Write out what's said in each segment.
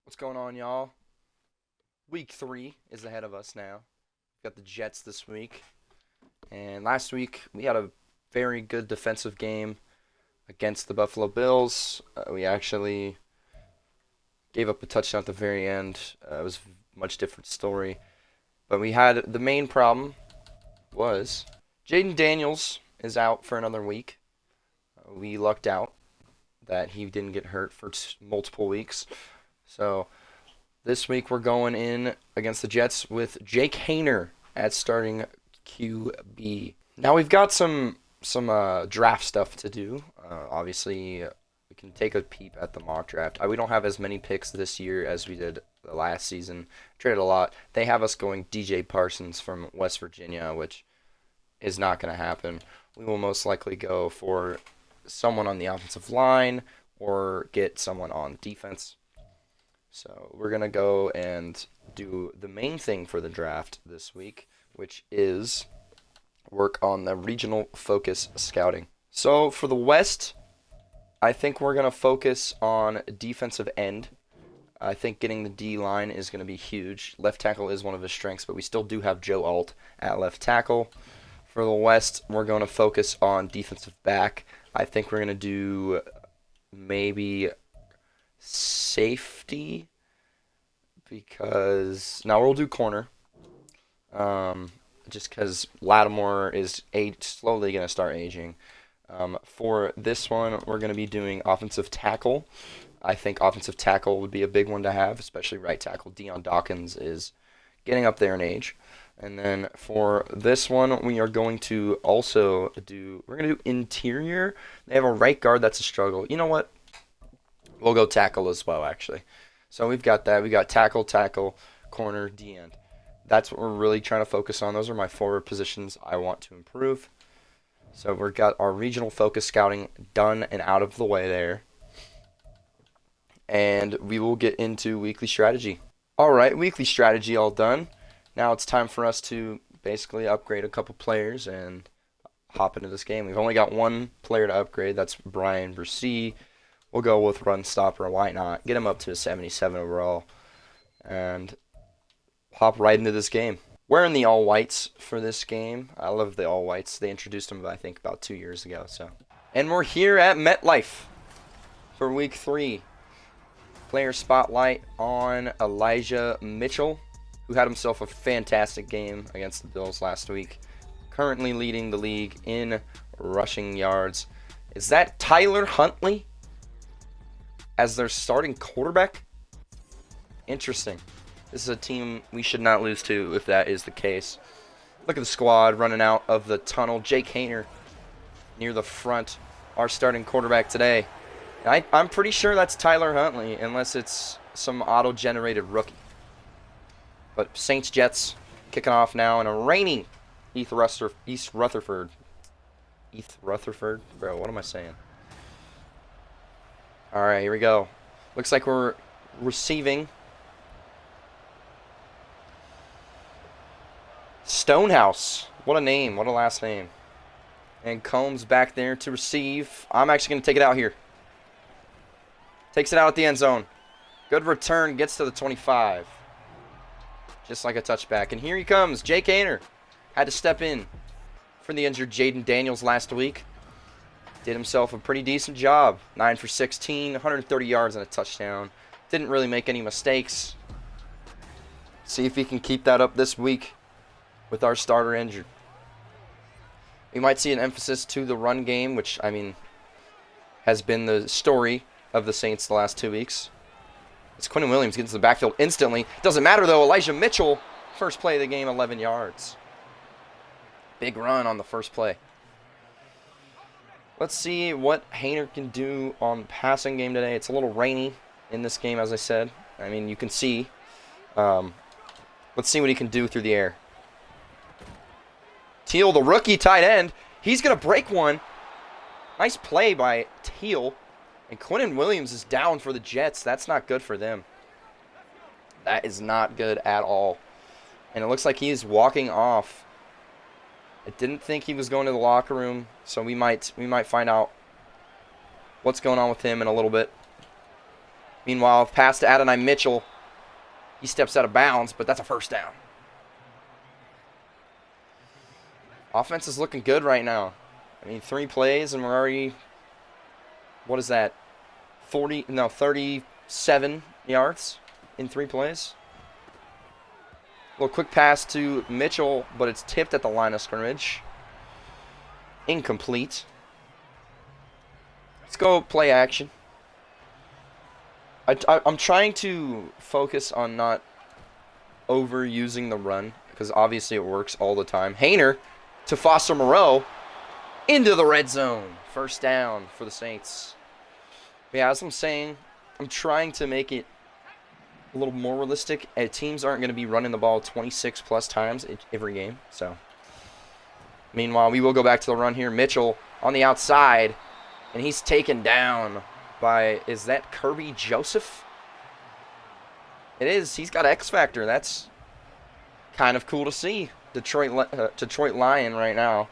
What's going on, y'all? Week 3 is ahead of us now. We've got the Jets this week. And last week, we had a very good defensive game against the Buffalo Bills. We actually gave up a touchdown at the very end. It was a much different story. But we had the main problem was Jayden Daniels is out for another week. We lucked out that he didn't get hurt for multiple weeks. So this week we're going in against the Jets with Jake Haener at starting QB. Now we've got some draft stuff to do. Obviously, we can take a peep at the mock draft. We don't have as many picks this year as we did the last season. Traded a lot. They have us going DJ Parsons from West Virginia, which is not going to happen. We will most likely go for someone on the offensive line or get someone on defense. So we're going to go and do the main thing for the draft this week, which is work on the regional focus scouting. So for the West, I think we're going to focus on defensive end. I think getting the D-line is going to be huge. Left tackle is one of his strengths, but we still do have Joe Alt at left tackle. For the West, we're going to focus on defensive back. I think we're going to do maybe safety, because now we'll do corner, just because Lattimore is slowly going to start aging. For this one, we're going to be doing offensive tackle. I think offensive tackle would be a big one to have, especially right tackle. Dion Dawkins is getting up there in age. And then for this one, we are going to also we're going to do interior. They have a right guard that's a struggle. You know what? We'll go tackle as well, actually. So we've got that. We got tackle, corner, D-end. That's what we're really trying to focus on. Those are my forward positions I want to improve. So we've got our regional focus scouting done and out of the way there. And we will get into weekly strategy. All right, weekly strategy all done. Now it's time for us to basically upgrade a couple players and hop into this game. We've only got one player to upgrade. That's Brian Versee. We'll go with run stopper. Why not? Get him up to a 77 overall and hop right into this game. Wearing the all whites for this game. I love the all whites. They introduced them, I think, about 2 years ago. And we're here at MetLife for week 3. Player spotlight on Elijah Mitchell, who had himself a fantastic game against the Bills last week. Currently leading the league in rushing yards. Is that Tyler Huntley as their starting quarterback? Interesting. This is a team we should not lose to if that is the case. Look at the squad running out of the tunnel. Jake Haener near the front, our starting quarterback today. I'm pretty sure that's Tyler Huntley, unless it's some auto-generated rookie. But Saints-Jets kicking off now in a rainy East Rutherford. Bro, what am I saying? All right, here we go. Looks like we're receiving. Stonehouse. What a name. What a last name. And Combs back there to receive. I'm actually going to take it out here. Takes it out at the end zone. Good return. Gets to the 25. Just like a touchback. And here he comes. Jake Haener had to step in for the injured Jayden Daniels last week. Did himself a pretty decent job. 9 for 16, 130 yards and a touchdown. Didn't really make any mistakes. See if he can keep that up this week with our starter injured. We might see an emphasis to the run game, which, has been the story of the Saints the last 2 weeks. It's Quinnen Williams gets to the backfield instantly. Doesn't matter, though. Elijah Mitchell, first play of the game, 11 yards. Big run on the first play. Let's see what Haener can do on the passing game today. It's a little rainy in this game, as I said. You can see. Let's see what he can do through the air. Teal, the rookie tight end. He's going to break one. Nice play by Teal. And Quinnen Williams is down for the Jets. That's not good for them. That is not good at all. And it looks like he is walking off. I didn't think he was going to the locker room, so we might find out what's going on with him in a little bit. Meanwhile, pass to Adonai Mitchell. He steps out of bounds, but that's a first down. Offense is looking good right now. I mean, 3 plays and we're already, what is that? 37 yards in 3 plays. A little quick pass to Mitchell, but it's tipped at the line of scrimmage. Incomplete. Let's go play action. I'm trying to focus on not overusing the run, because obviously it works all the time. Hayner to Foster Moreau into the red zone. First down for the Saints. Yeah, as I'm saying, I'm trying to make it a little more realistic. Teams aren't going to be running the ball 26 plus times every game. So, meanwhile, we will go back to the run here. Mitchell on the outside, and he's taken down by, is that Kirby Joseph? It is. He's got X Factor. That's kind of cool to see. Detroit Lion right now.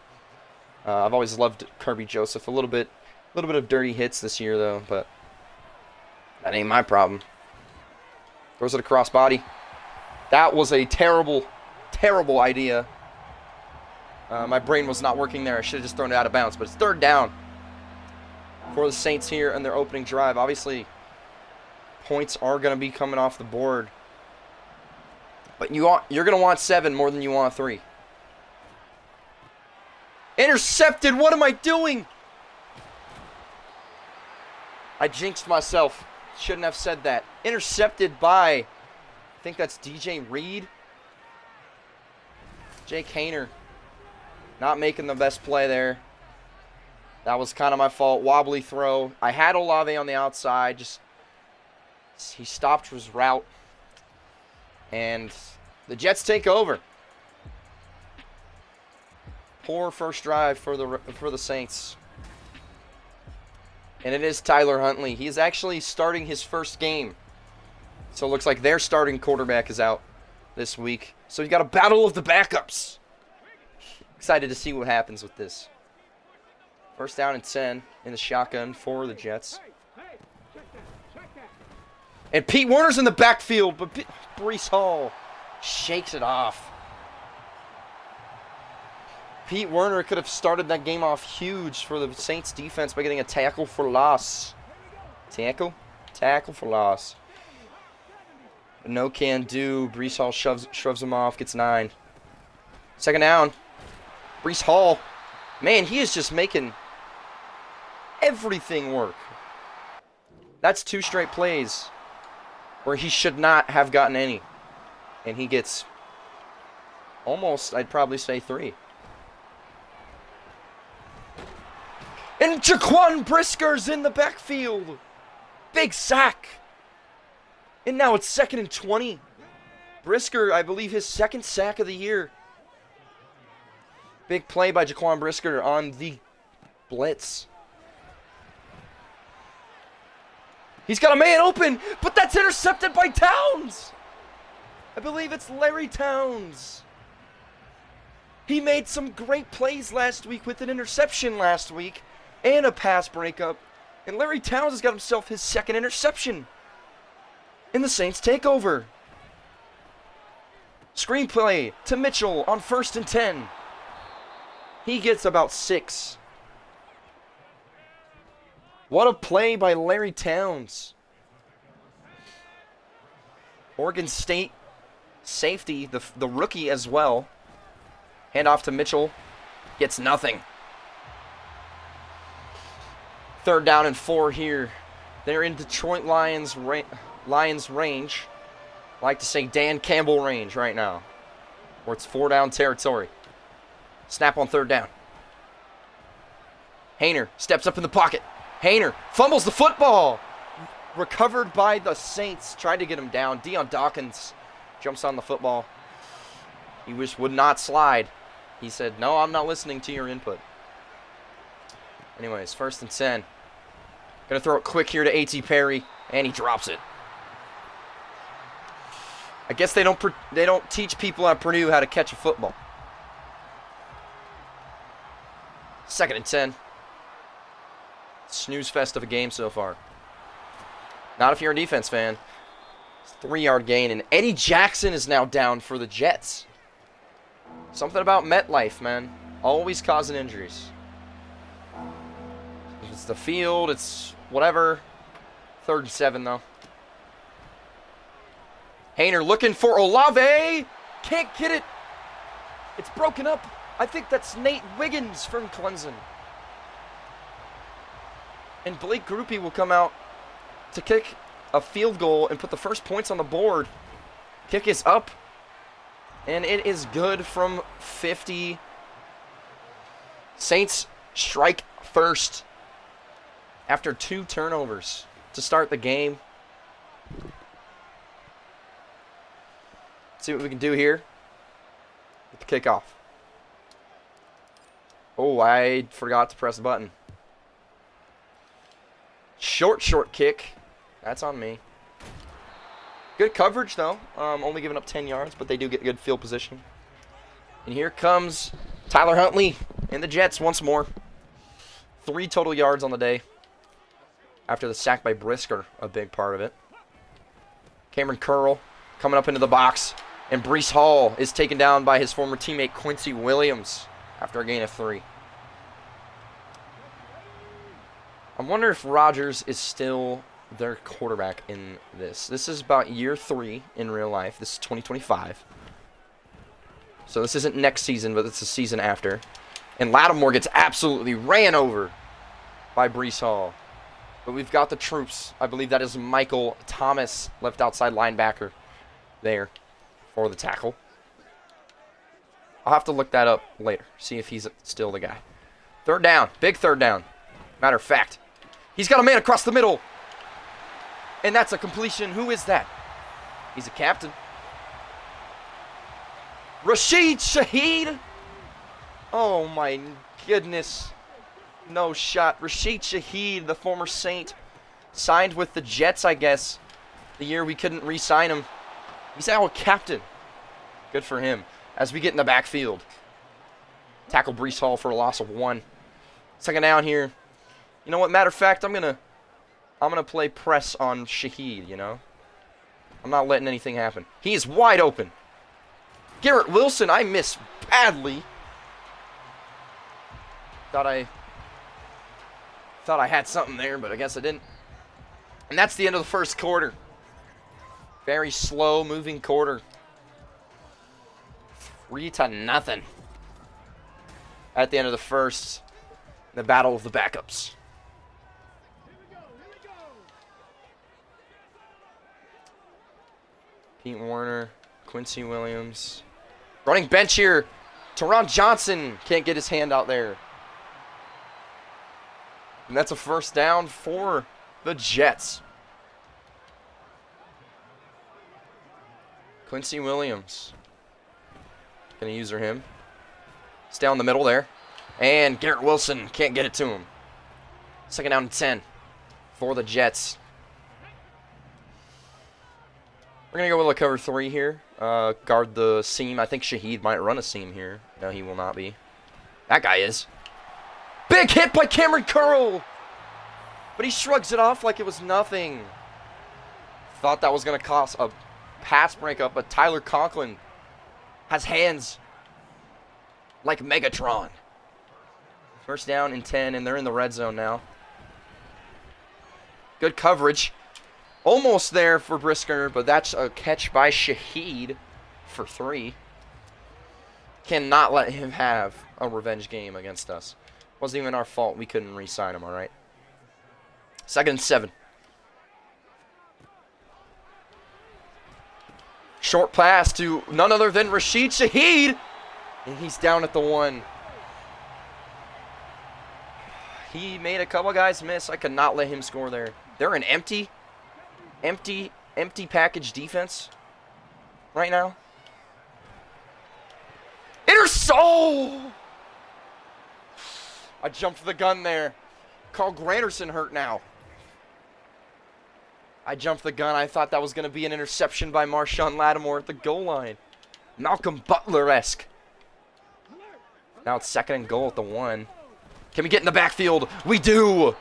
I've always loved Kirby Joseph. A little bit of dirty hits this year though, but that ain't my problem. Throws it across body. That was a terrible, terrible idea. My brain was not working there. I should have just thrown it out of bounds, but it's third down for the Saints here in their opening drive. Obviously, points are going to be coming off the board, but you're going to want 7 more than you want 3. Intercepted. What am I doing? I jinxed myself. Shouldn't have said that. Intercepted by, I think that's DJ Reed. Jake Hayner not making the best play there. That was kind of my fault. Wobbly throw. I had Olave on the outside. He stopped his route. And the Jets take over. Poor first drive for the Saints. And it is Tyler Huntley. He is actually starting his first game. So it looks like their starting quarterback is out this week. So you got a battle of the backups. Excited to see what happens with this. First down and 10 in the shotgun for the Jets. And Pete Werner's in the backfield, but Breece Hall shakes it off. Pete Werner could have started that game off huge for the Saints defense by getting a tackle for loss. Tackle for loss. But no can do. Breece Hall shoves him off, gets 9. Second down. Breece Hall. Man, he is just making everything work. That's 2 straight plays where he should not have gotten any. And he gets almost, I'd probably say 3. And Jaquan Brisker's in the backfield. Big sack. And now it's 2nd and 20. Brisker, I believe his 2nd sack of the year. Big play by Jaquan Brisker on the blitz. He's got a man open, but that's intercepted by Towns. I believe it's Larry Towns. He made some great plays last week with an interception last week and a pass breakup. And Larry Towns has got himself his 2nd interception. And the Saints take over. Screenplay to Mitchell on 1st and 10. He gets about 6. What a play by Larry Towns. Oregon State safety, the rookie as well. Hand off to Mitchell. Gets nothing. 3rd down and 4 here. They're in Detroit Lions range. I like to say Dan Campbell range right now. Where it's 4 down territory. Snap on 3rd down. Hayner steps up in the pocket. Hayner fumbles the football. Recovered by the Saints. Tried to get him down. Deion Dawkins jumps on the football. He would not slide. He said, no, I'm not listening to your input. Anyways, 1st and 10. Gonna throw it quick here to A.T. Perry, and he drops it. I guess they don't teach people at Purdue how to catch a football. 2nd and 10. Snooze fest of a game so far. Not if you're a defense fan. 3-yard gain, and Eddie Jackson is now down for the Jets. Something about MetLife, man. Always causing injuries. It's the field, it's whatever. 3rd and 7, though. Hayner looking for Olave. Can't get it. It's broken up. I think that's Nate Wiggins from Clemson. And Blake Grupe will come out to kick a field goal and put the first points on the board. Kick is up. And it is good from 50. Saints strike first after 2 turnovers to start the game. See what we can do here with the kickoff. Oh, I forgot to press the button. Short kick. That's on me. Good coverage, though. Only giving up 10 yards, but they do get good field position. And here comes Tyler Huntley and the Jets once more. 3 total yards on the day. After the sack by Brisker, a big part of it. Cameron Curl coming up into the box. And Breece Hall is taken down by his former teammate Quincy Williams after a gain of 3. I wonder if Rodgers is still their quarterback in this. This is about year 3 in real life. This is 2025. So this isn't next season, but it's the season after. And Lattimore gets absolutely ran over by Breece Hall. But we've got the troops. I believe that is Michael Thomas, left outside linebacker there for the tackle. I'll have to look that up later, see if he's still the guy. 3rd down, big 3rd down. Matter of fact, he's got a man across the middle. And that's a completion. Who is that? He's a captain. Rashid Shaheed. Oh my goodness. No shot. Rashid Shaheed, the former Saint, signed with the Jets, I guess, the year we couldn't re-sign him. He's now a captain. Good for him. As we get in the backfield. Tackle Breece Hall for a loss of 1. 2nd down here. You know what? Matter of fact, I'm gonna play press on Shaheed, you know? I'm not letting anything happen. He is wide open. Garrett Wilson, I miss badly. Thought I had something there, but I guess I didn't. And that's the end of the first quarter. Very slow moving quarter. 3-0. At the end of the first, the battle of the backups. Pete Warner, Quincy Williams. Running bench here. Teron Johnson can't get his hand out there. And that's a 1st down for the Jets. Quincy Williams. Gonna user him. Stay on the middle there. And Garrett Wilson can't get it to him. 2nd down and 10 for the Jets. We're going to go with a cover 3 here. Guard the seam. I think Shaheed might run a seam here. No, he will not be. That guy is. Big hit by Cameron Curl. But he shrugs it off like it was nothing. Thought that was going to cost a pass breakup, but Tyler Conklin has hands like Megatron. 1st down and 10, and they're in the red zone now. Good coverage. Almost there for Brisker, but that's a catch by Shaheed for 3. Cannot let him have a revenge game against us. Wasn't even our fault we couldn't re-sign him, all right? 2nd and 7. Short pass to none other than Rashid Shaheed. And he's down at the 1. He made a couple guys miss. I could not let him score there. They're an empty package defense right now. Oh! I jumped the gun there. Carl Granderson hurt now. I jumped the gun. I thought that was going to be an interception by Marshawn Lattimore at the goal line. Malcolm Butler-esque. Now it's 2nd and goal at the 1. Can we get in the backfield? We do.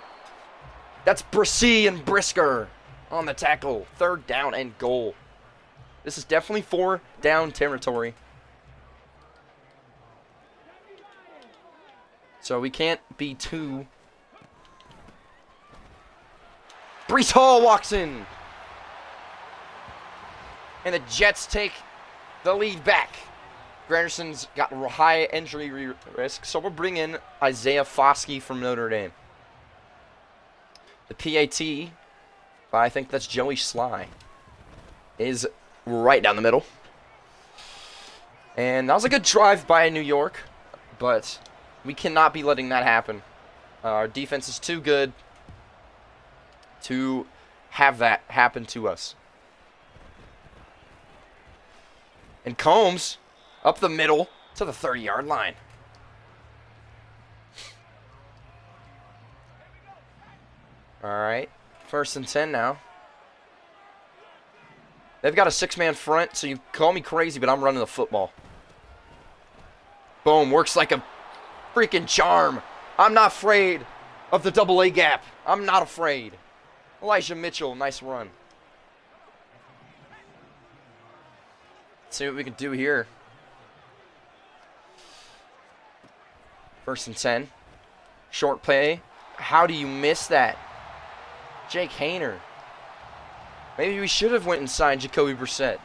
That's Brissy and Brisker. on the tackle. 3rd down and goal. This is definitely 4 down territory. So we can't be too... Breece Hall walks in. And the Jets take the lead back. Granderson's got high injury risk, so we'll bring in Isaiah Foskey from Notre Dame. The PAT, I think that's Joey Sly, is right down the middle. And that was a good drive by New York, but we cannot be letting that happen. Our defense is too good to have that happen to us. And Combs up the middle to the 30-yard line. All right, 1st and 10 now. They've got a 6-man front, so you call me crazy, but I'm running the football. Boom, works like a freaking charm. I'm not afraid of the double A gap. I'm not afraid. Elijah Mitchell, nice run. Let's see what we can do here. 1st and 10. Short play. How do you miss that? Jake Haener. Maybe we should have went and signed Jacoby Brissett.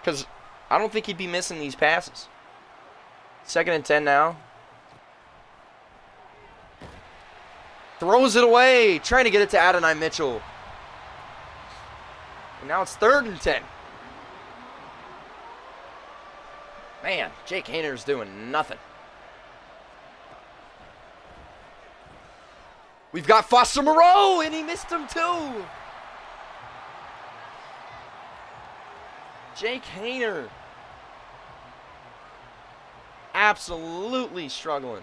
Because I don't think he'd be missing these passes. 2nd and 10 now. Throws it away. Trying to get it to Adonai Mitchell. And now it's 3rd and 10. Man, Jake Haener's doing nothing. We've got Foster Moreau, and he missed him too. Jake Haener. Absolutely struggling.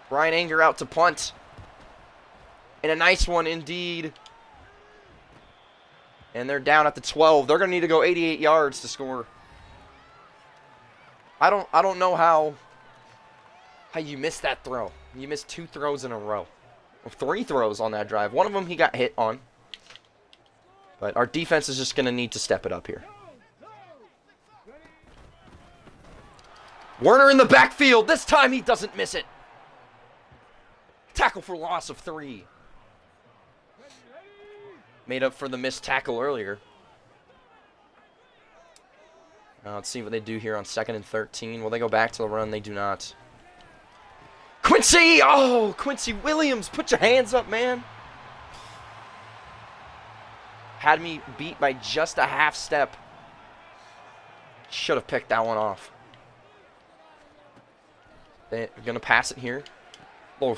Brian Anger out to punt. And a nice one indeed. And they're down at the 12. They're going to need to go 88 yards to score. I don't know how you missed that throw. You missed 2 throws in a row. Well, 3 throws on that drive. One of them he got hit on. But our defense is just going to need to step it up here. Werner in the backfield. This time he doesn't miss it. Tackle for loss of 3. Made up for the missed tackle earlier. Let's see what they do here on 2nd and 13. Will they go back to the run? They do not. Quincy! Oh, Quincy Williams, put your hands up, man. Had me beat by just a half step. Should have picked that one off. They're going to pass it here. Little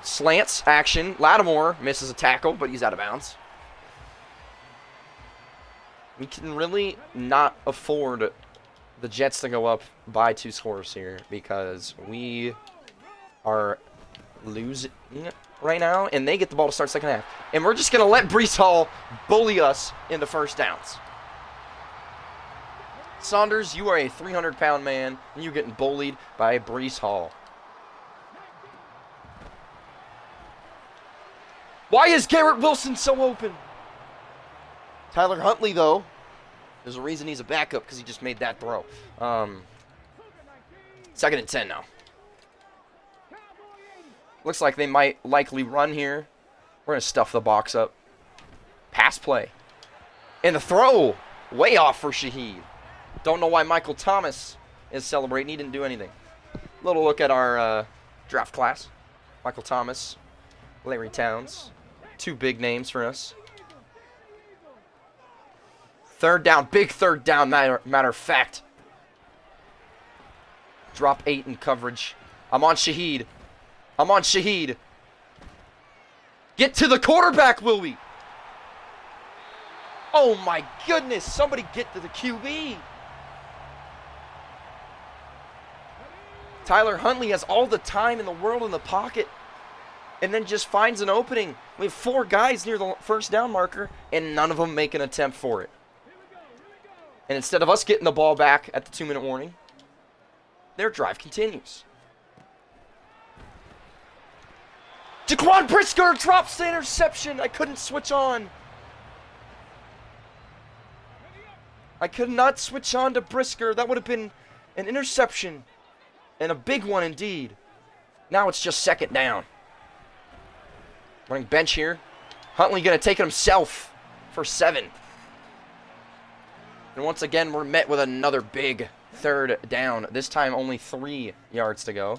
slants action. Lattimore misses a tackle, but he's out of bounds. We can really not afford the Jets to go up by 2 scores here because we are losing right now, and they get the ball to start 2nd half. And we're just going to let Breece Hall bully us in the 1st downs. Saunders, you are a 300-pound man, and you're getting bullied by Breece Hall. Why is Garrett Wilson so open? Tyler Huntley, though, there's a reason he's a backup because he just made that throw. 2nd and 10 now. Looks like they might likely run here. We're going to stuff the box up. Pass play. And the throw. Way off for Shaheed. Don't know why Michael Thomas is celebrating. He didn't do anything. Little look at our draft class. Michael Thomas. Larry Towns. 2 big names for us. 3rd down. Big 3rd down, matter of fact. Drop 8 in coverage. I'm on Shaheed. I'm on Shaheed. Get to the quarterback, will we? Oh, my goodness. Somebody get to the QB. Tyler Huntley has all the time in the world in the pocket and then just finds an opening. We have 4 guys near the 1st down marker, and none of them make an attempt for it. And instead of us getting the ball back at the 2-minute warning, their drive continues. Jaquan Brisker drops the interception. I couldn't switch on. I could not switch on to Brisker. That would have been an interception. And a big one indeed. Now it's just second down. Running bench here. Huntley going to take it himself for 7. And once again, we're met with another big third down. This time only 3 yards to go.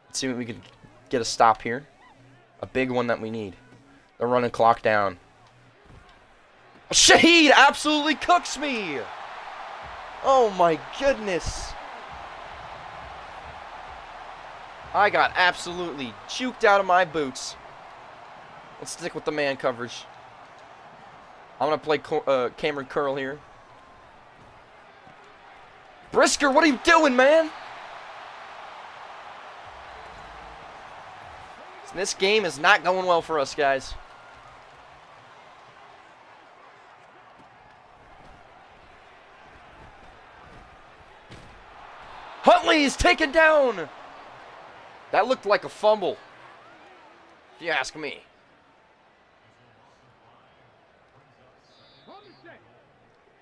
Let's see if we can get a stop here. A big one that we need. They're running clock down. Shaheed absolutely cooks me. Oh my goodness. I got absolutely juked out of my boots. Let's stick with the man coverage. I'm going to play Cameron Curl here. Brisker, what are you doing, man? This game is not going well for us, guys. Huntley is taken down. That looked like a fumble, if you ask me.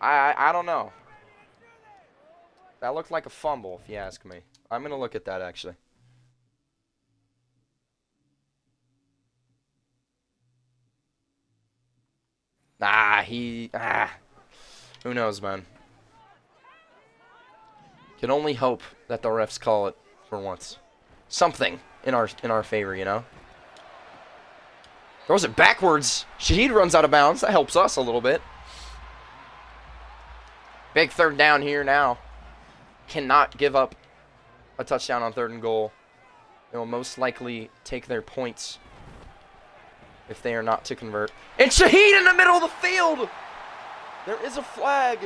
I don't know. That looked like a fumble, if you ask me. I'm going to look at that, actually. Who knows, man. Can only hope that the refs call it for once. Something in our favor, you know. Throws it backwards. Shaheed runs out of bounds. That helps us a little bit. Big third down here now. Cannot give up a touchdown on 3rd and goal. They will most likely take their points if they are not to convert. And Shaheed in the middle of the field! There is a flag.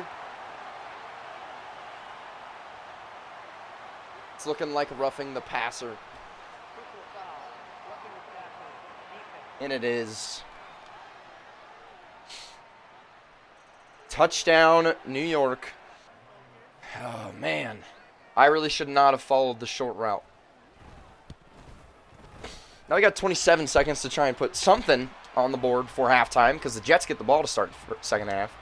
It's looking like roughing the passer. And it is. Touchdown, New York. Oh, man. I really should not have followed the short route. Now we got 27 seconds to try and put something on the board before halftime because the Jets get the ball to start the second half.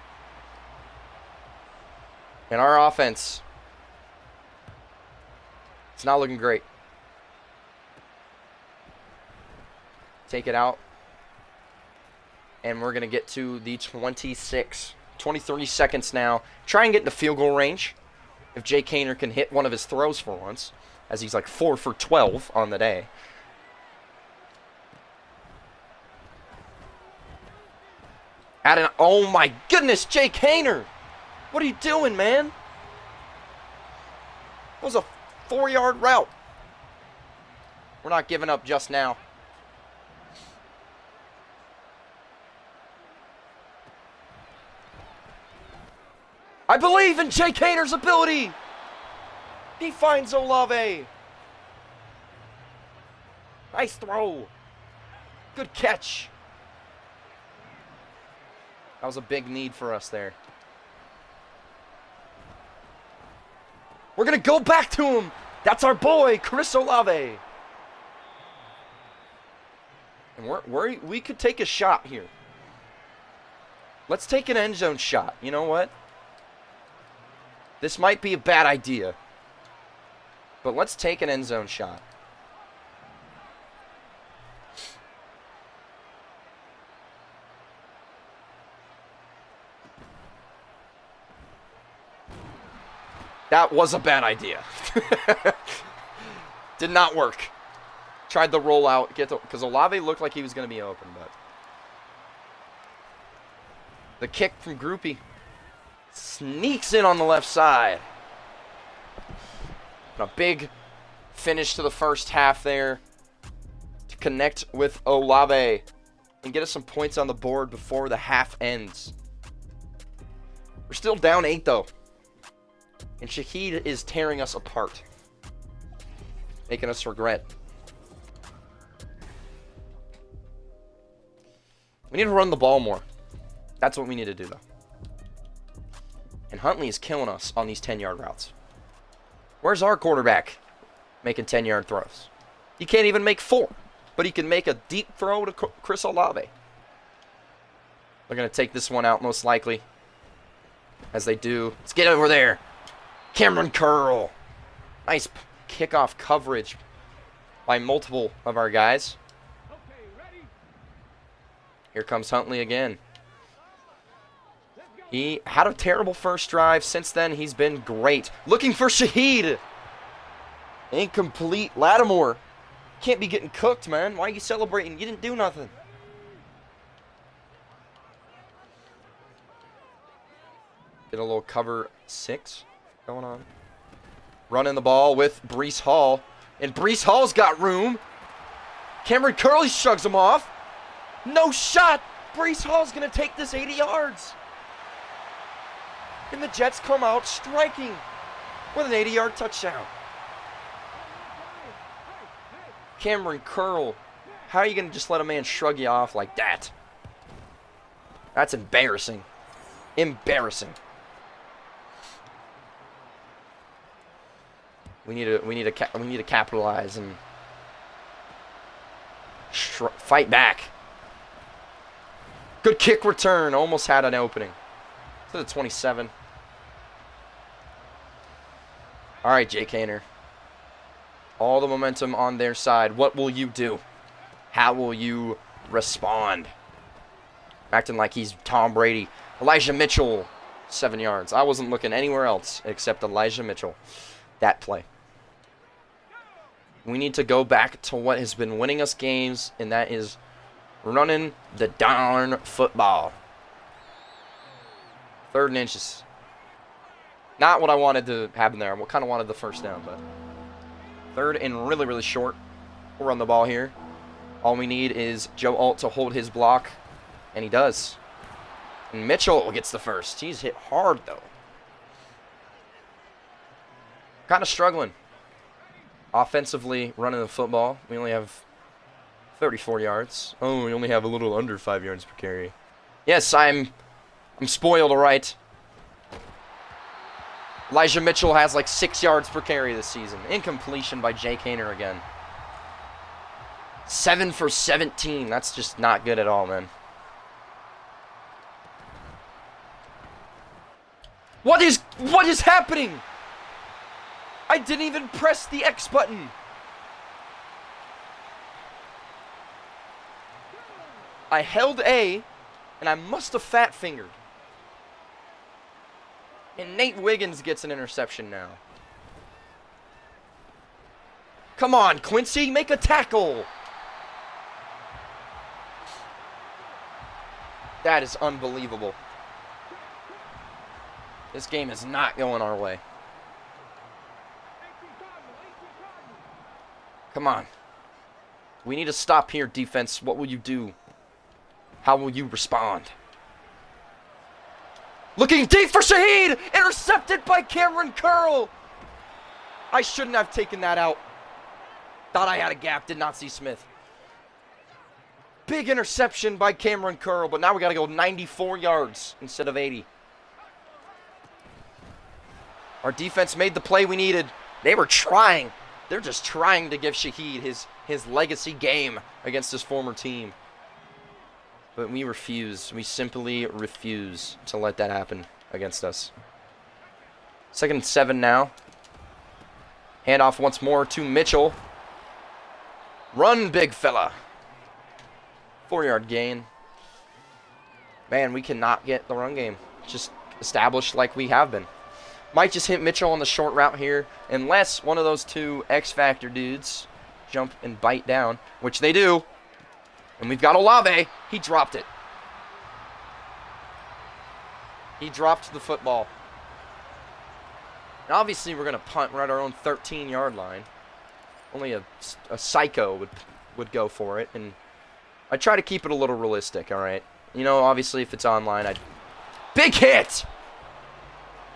And our offense, it's not looking great. Take it out. And we're going to get to the 23 seconds now. Try and get in the field goal range. If Jay Kaner can hit one of his throws for once, as he's like 4 for 12 on the day. Oh my goodness, Jay Kaner! What are you doing, man? That was a 4-yard route. We're not giving up just now. I believe in Jay Kaner's ability. He finds Olave. Nice throw. Good catch. That was a big need for us there. We're going to go back to him. That's our boy, Chris Olave. And we could take a shot here. Let's take an end zone shot. You know what? This might be a bad idea. But let's take an end zone shot. That was a bad idea. Did not work. Tried the rollout, because Olave looked like he was going to be open, but the kick from Groupie sneaks in on the left side. And a big finish to the first half there to connect with Olave and get us some points on the board before the half ends. We're still down 8 though. And Shaheed is tearing us apart, making us regret. We need to run the ball more. That's what we need to do, though. And Huntley is killing us on these 10-yard routes. Where's our quarterback making 10-yard throws? He can't even make 4, but he can make a deep throw to Chris Olave. They're going to take this one out most likely. As they do. Let's get over there. Cameron Curl. Nice kickoff coverage by multiple of our guys. Here comes Huntley again. He had a terrible first drive. Since then, he's been great. Looking for Shaheed. Incomplete. Lattimore. Can't be getting cooked, man. Why are you celebrating? You didn't do nothing. Get a little cover 6 going on. Running the ball with Breece Hall. And Breece Hall's got room. Cameron Curley shrugs him off. No shot. Breece Hall's going to take this 80 yards. And the Jets come out striking with an 80-yard touchdown. Cameron Curl. How are you going to just let a man shrug you off like that? That's embarrassing. Embarrassing. We need to capitalize and fight back. Good kick return. Almost had an opening. To the 27. All right, Jake Haener. All the momentum on their side. What will you do? How will you respond? Acting like he's Tom Brady. Elijah Mitchell, 7 yards. I wasn't looking anywhere else except Elijah Mitchell. That play. We need to go back to what has been winning us games, and that is running the darn football. 3rd and inches. Not what I wanted to happen there. I kind of wanted the first down, but 3rd and really, really short. We'll run the ball here. All we need is Joe Alt to hold his block, and he does. And Mitchell gets the first. He's hit hard, though. Kind of struggling. Offensively, running the football. We only have 34 yards. Oh, we only have a little under 5 yards per carry. Yes, I'm spoiled, all right. Elijah Mitchell has like 6 yards per carry this season. Incompletion by Jake Haener again. 7 for 17. That's just not good at all, man. What is happening? I didn't even press the X button. I held A, and I must have fat fingered. And Nate Wiggins gets an interception now. Come on, Quincy, make a tackle. That is unbelievable. This game is not going our way. Come on. We need to stop here, defense. What will you do? How will you respond? Looking deep for Shaheed! Intercepted by Cameron Curl! I shouldn't have taken that out. Thought I had a gap. Did not see Smith. Big interception by Cameron Curl, but now we got to go 94 yards instead of 80. Our defense made the play we needed. They were trying. They're just trying to give Shaheed his legacy game against his former team. But we refuse. We simply refuse to let that happen against us. 2nd and 7 now. Handoff once more to Mitchell. Run, big fella. 4-yard gain. Man, we cannot get the run game just established like we have been. Might just hit Mitchell on the short route here, unless one of those 2 X-Factor dudes jump and bite down, which they do. And we've got Olave. He dropped it. He dropped the football. And obviously, we're going to punt. We're at our own 13-yard line. Only a psycho would go for it. And I try to keep it a little realistic, all right? You know, obviously, if it's online, Big hit!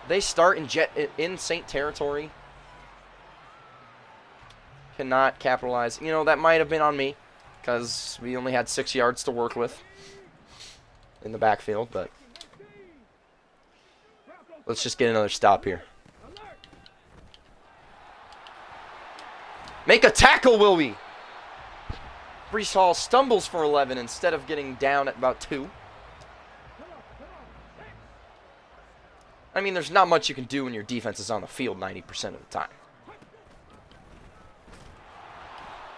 They start in Saint territory. Cannot capitalize. You know, that might have been on me, because we only had 6 yards to work with in the backfield, but let's just get another stop here. Make a tackle, will we? Breece Hall stumbles for 11 instead of getting down at about 2. I mean, there's not much you can do when your defense is on the field 90% of the time.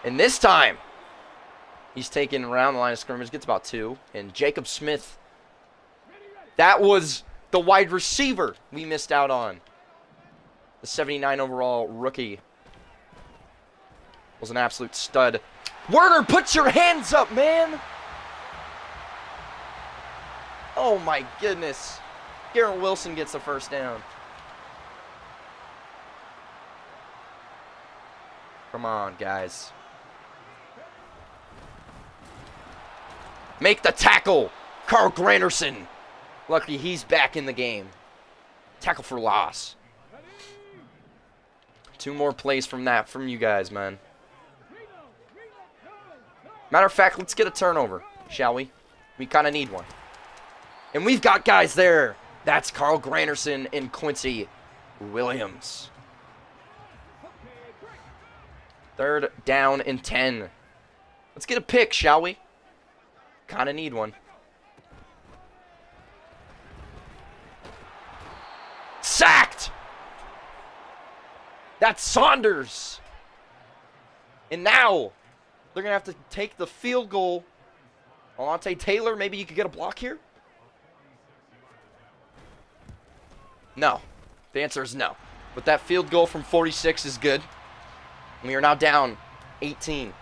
And this time, he's taken around the line of scrimmage, gets about 2. And Jacob Smith, that was the wide receiver we missed out on. The 79 overall rookie was an absolute stud. Werner, put your hands up, man! Oh my goodness. Garrett Wilson gets the first down. Come on, guys. Make the tackle. Carl Granderson. Lucky he's back in the game. Tackle for loss. 2 more plays from you guys, man. Matter of fact, let's get a turnover, shall we? We kind of need one. And we've got guys there. That's Carl Granderson and Quincy Williams. 3rd down and 10. Let's get a pick, shall we? Kind of need one. Sacked! That's Saunders. And now, they're going to have to take the field goal. Alontae Taylor, maybe you could get a block here? No. The answer is no. But that field goal from 46 is good. We are now down 18.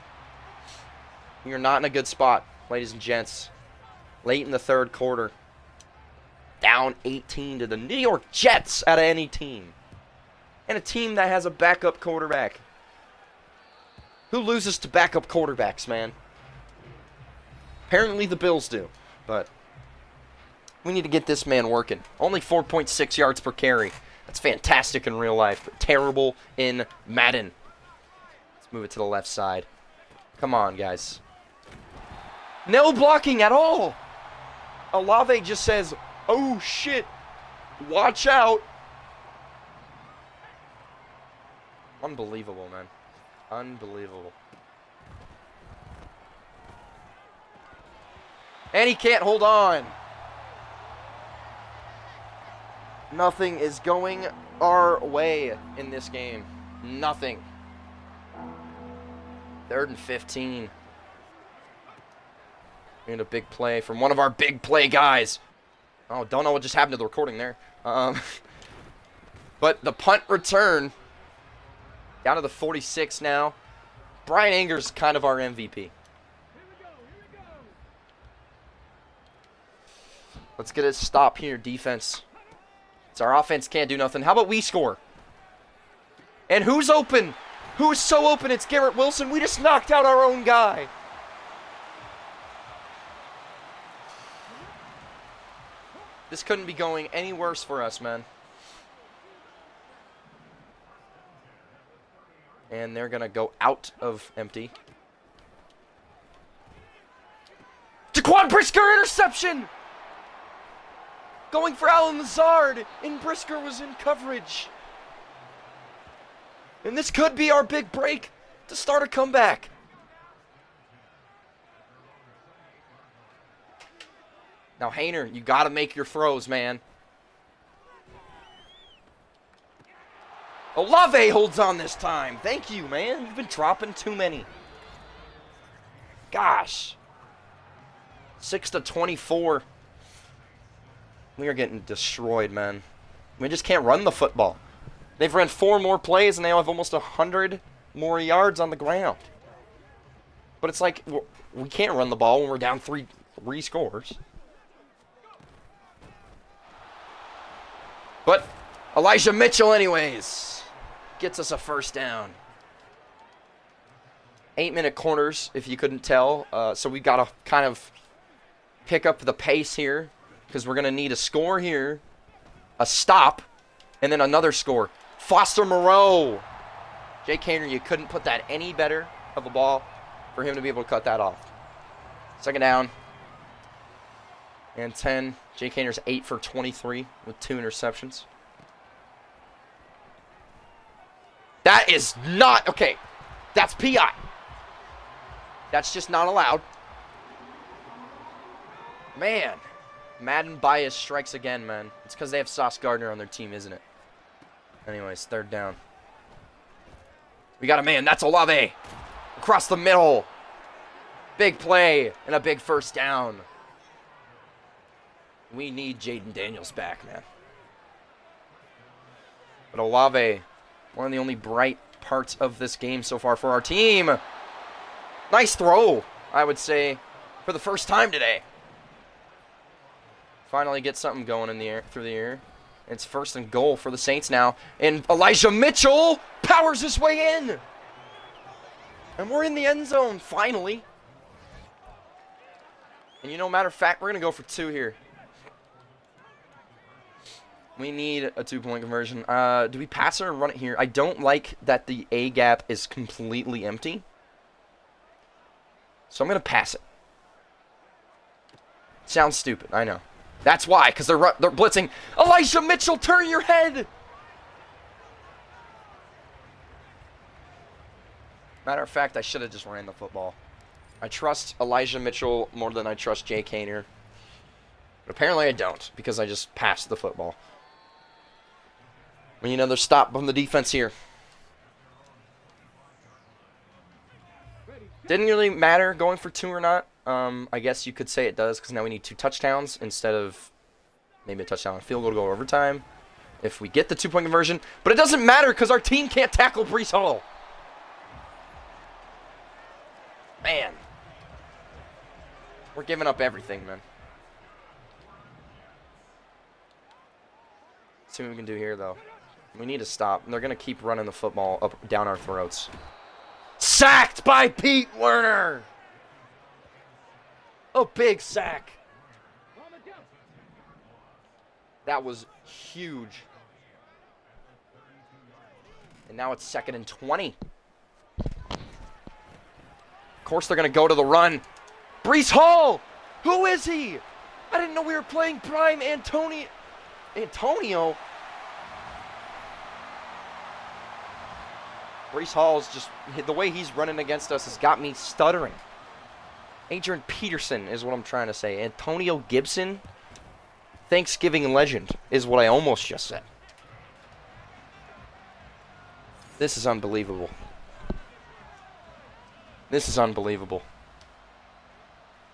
We are not in a good spot, ladies and gents. Late in the 3rd quarter. Down 18 to the New York Jets out of any team. And a team that has a backup quarterback. Who loses to backup quarterbacks, man? Apparently the Bills do. But we need to get this man working. Only 4.6 yards per carry. That's fantastic in real life, but terrible in Madden. Let's move it to the left side. Come on, guys. No blocking at all. Olave just says, oh, shit. Watch out. Unbelievable, man. Unbelievable. And he can't hold on. Nothing is going our way in this game. Nothing. 3rd and 15. We need a big play from one of our big play guys. Oh, don't know what just happened to the recording there. But the punt return, down to the 46 now. Brian Anger's kind of our MVP. Let's get a stop here, defense. It's our offense can't do nothing. How about we score? And who's open? Who's so open? It's Garrett Wilson. We just knocked out our own guy. This couldn't be going any worse for us, man. And they're going to go out of empty. Jaquan Brisker interception! Going for Alan Lazard, and Brisker was in coverage. And this could be our big break to start a comeback. Now, Hainer, you got to make your throws, man. Olave holds on this time. Thank you, man. You've been dropping too many. Gosh. 6-24. We are getting destroyed, man. We just can't run the football. They've run 4 more plays, and they have almost 100 more yards on the ground. But it's like, we can't run the ball when we're down three scores. But Elijah Mitchell, anyways, gets us a first down. 8-minute corners, if you couldn't tell. So we got to kind of pick up the pace here, because we're going to need a score here, a stop, and then another score. Foster Moreau. Jake Hainer, you couldn't put that any better of a ball for him to be able to cut that off. 2nd down. And 10. Jake Hainer's 8 for 23 with 2 interceptions. That is not... Okay, that's PI. That's just not allowed. Man. Madden bias strikes again, man. It's because they have Sauce Gardner on their team, isn't it? Anyways, third down. We got a man. That's Olave. Across the middle. Big play and a big first down. We need Jayden Daniels back, man. But Olave, one of the only bright parts of this game so far for our team. Nice throw, I would say, for the first time today. Finally get something going in the air, through the air. It's 1st and goal for the Saints now. And Elijah Mitchell powers his way in. And we're in the end zone, finally. And you know, matter of fact, we're going to go for 2 here. We need a 2-point conversion. Do we pass it or run it here? I don't like that the A gap is completely empty. So I'm going to pass it. Sounds stupid, I know. That's why, because they're blitzing. Elijah Mitchell, turn your head! Matter of fact, I should have just ran the football. I trust Elijah Mitchell more than I trust Jay Kaner. But apparently I don't, because I just passed the football. We need another stop from the defense here. Didn't really matter going for 2 or not. I guess you could say it does, because now we need 2 touchdowns instead of maybe a touchdown and field goal to go overtime if we get the 2-point conversion. But it doesn't matter because our team can't tackle Breece Hall. Man. We're giving up everything, man. Let's see what we can do here, though. We need to stop. They're going to keep running the football up down our throats. Sacked by Pete Werner. A big sack. That was huge. And now it's 2nd and 20. Of course they're going to go to the run. Breece Hall! Who is he? I didn't know we were playing prime Antonio. Breece Hall's just, the way he's running against us has got me stuttering. Adrian Peterson is what I'm trying to say. Antonio Gibson, Thanksgiving legend, is what I almost just said. This is unbelievable. This is unbelievable.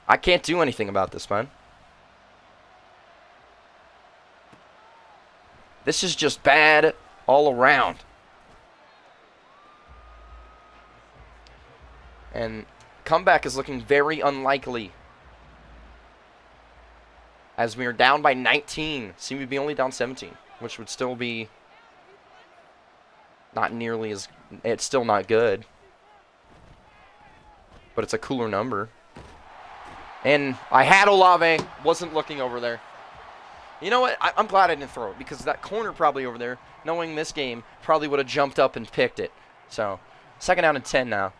I can't do anything about this, man. This is just bad all around. And comeback is looking very unlikely. As we are down by 19. Seem to be only down 17. Which would still be not nearly as... It's still not good. But it's a cooler number. And I had Olave. Wasn't looking over there. You know what? I'm glad I didn't throw it. Because that corner probably over there, knowing this game, probably would have jumped up and picked it. So, 2nd down and 10 now.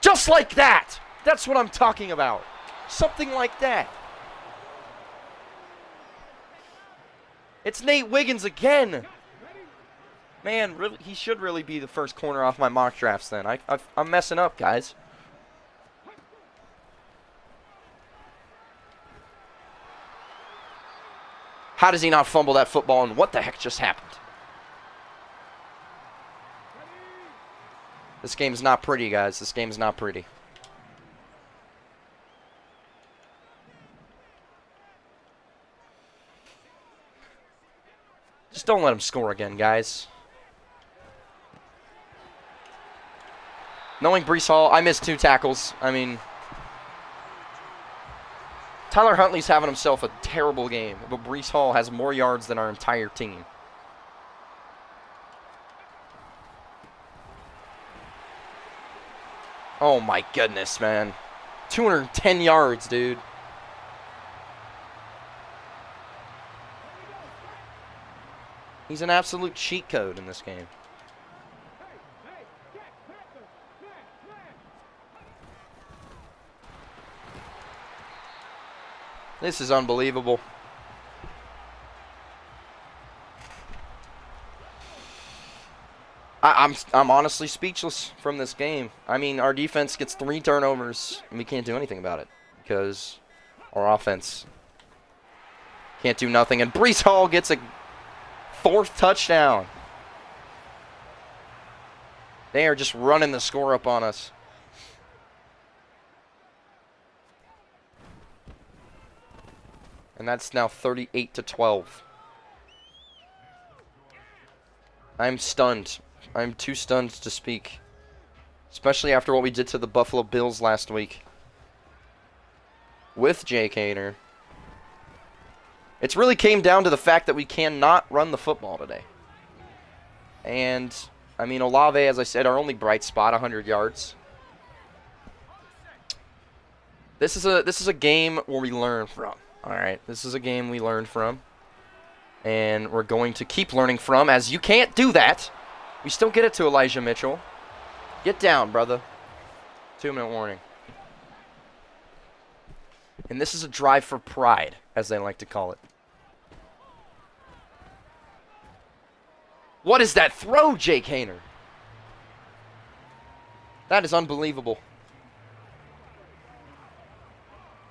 Just like that! That's what I'm talking about. Something like that. It's Nate Wiggins again. Man, really, he should really be the first corner off my mock drafts then. I'm messing up, guys. How does he not fumble that football, and what the heck just happened? This game's not pretty, guys. This game's not pretty. Just don't let him score again, guys. Knowing Breece Hall, I missed 2 tackles. I mean, Tyler Huntley's having himself a terrible game, but Breece Hall has more yards than our entire team. Oh my goodness, man. 210 yards, dude. He's an absolute cheat code in this game. This is unbelievable. I'm honestly speechless from this game. I mean, our defense gets 3 turnovers, and we can't do anything about it because our offense can't do nothing. And Breece Hall gets a 4th touchdown. They are just running the score up on us. And that's now 38-12. I'm stunned. I'm too stunned to speak. Especially after what we did to the Buffalo Bills last week. With Jake Hader. It's really came down to the fact that we cannot run the football today. And, I mean, Olave, as I said, our only bright spot, 100 yards. This is a game where we learn from. All right, this is a game we learned from, and we're going to keep learning from, as you can't do that. We still get it to Elijah Mitchell. Get down, brother. 2-minute warning. And this is a drive for pride, as they like to call it. What is that throw, Jake Hader? That is unbelievable.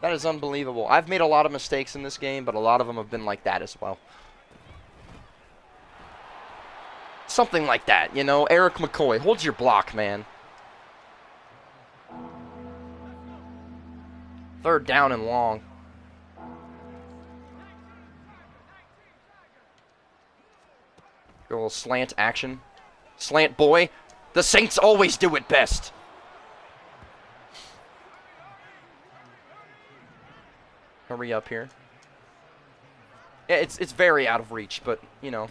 That is unbelievable. I've made a lot of mistakes in this game, but a lot of them have been like that as well. Something like that, you know. Eric McCoy, hold your block, man. 3rd down and long. Go a little slant action. Slant boy. The Saints always do it best. Hurry up here. Yeah, it's very out of reach, but, you know.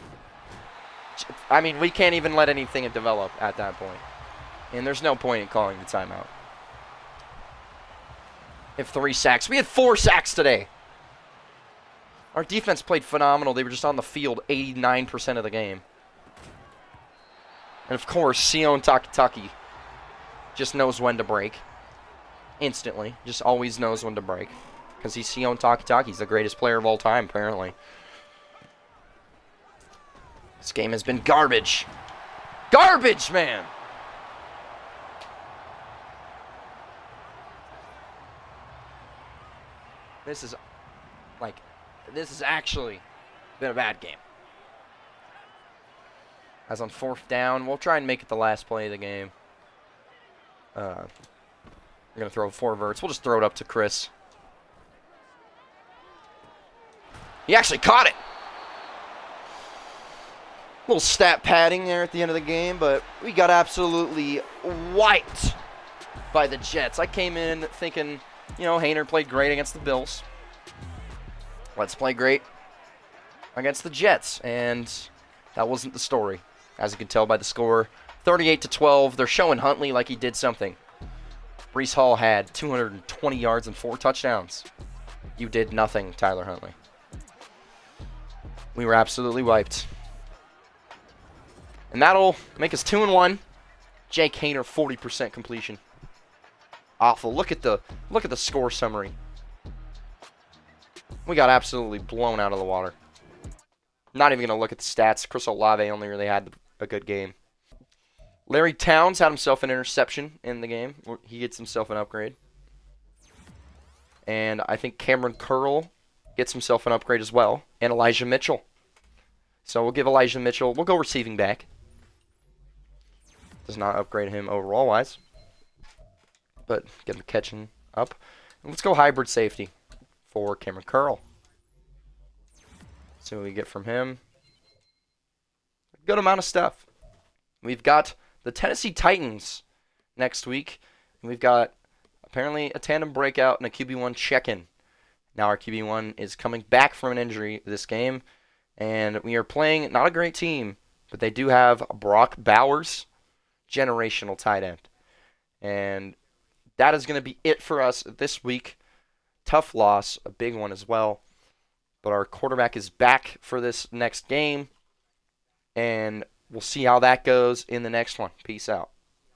I mean, we can't even let anything develop at that point. And there's no point in calling the timeout. If 3 sacks. We had 4 sacks today. Our defense played phenomenal. They were just on the field 89% of the game. And, of course, Sion Takitaki just knows when to break. Instantly. Just always knows when to break. Because he's Sion Takitaki. He's the greatest player of all time, apparently. This game has been garbage. Garbage, man! This is actually been a bad game. As on 4th down, we'll try and make it the last play of the game. We're going to throw 4 verts. We'll just throw it up to Chris. He actually caught it. Little stat padding there at the end of the game, but we got absolutely wiped by the Jets. I came in thinking, you know, Hader played great against the Bills. Let's play great against the Jets, and that wasn't the story. As you can tell by the score, 38-12. They're showing Huntley like he did something. Breece Hall had 220 yards and 4 touchdowns. You did nothing, Tyler Huntley. We were absolutely wiped. And that'll make us 2-1. Jake Hader, 40% completion. Awful. Look at the score summary. We got absolutely blown out of the water. Not even going to look at the stats. Chris Olave only really had a good game. Larry Towns had himself an interception in the game. He gets himself an upgrade. And I think Cameron Curl gets himself an upgrade as well. And Elijah Mitchell. So we'll give Elijah Mitchell, we'll go receiving back. Does not upgrade him overall-wise. But get him catching up. And let's go hybrid safety for Cameron Curl. See what we get from him. A good amount of stuff. We've got the Tennessee Titans next week. And we've got apparently a tandem breakout and a QB1 check-in. Now our QB1 is coming back from an injury this game. And we are playing not a great team, but they do have Brock Bowers, generational tight end. And that is going to be it for us this week. Tough loss, a big one as well. But our quarterback is back for this next game. And we'll see how that goes in the next one. Peace out.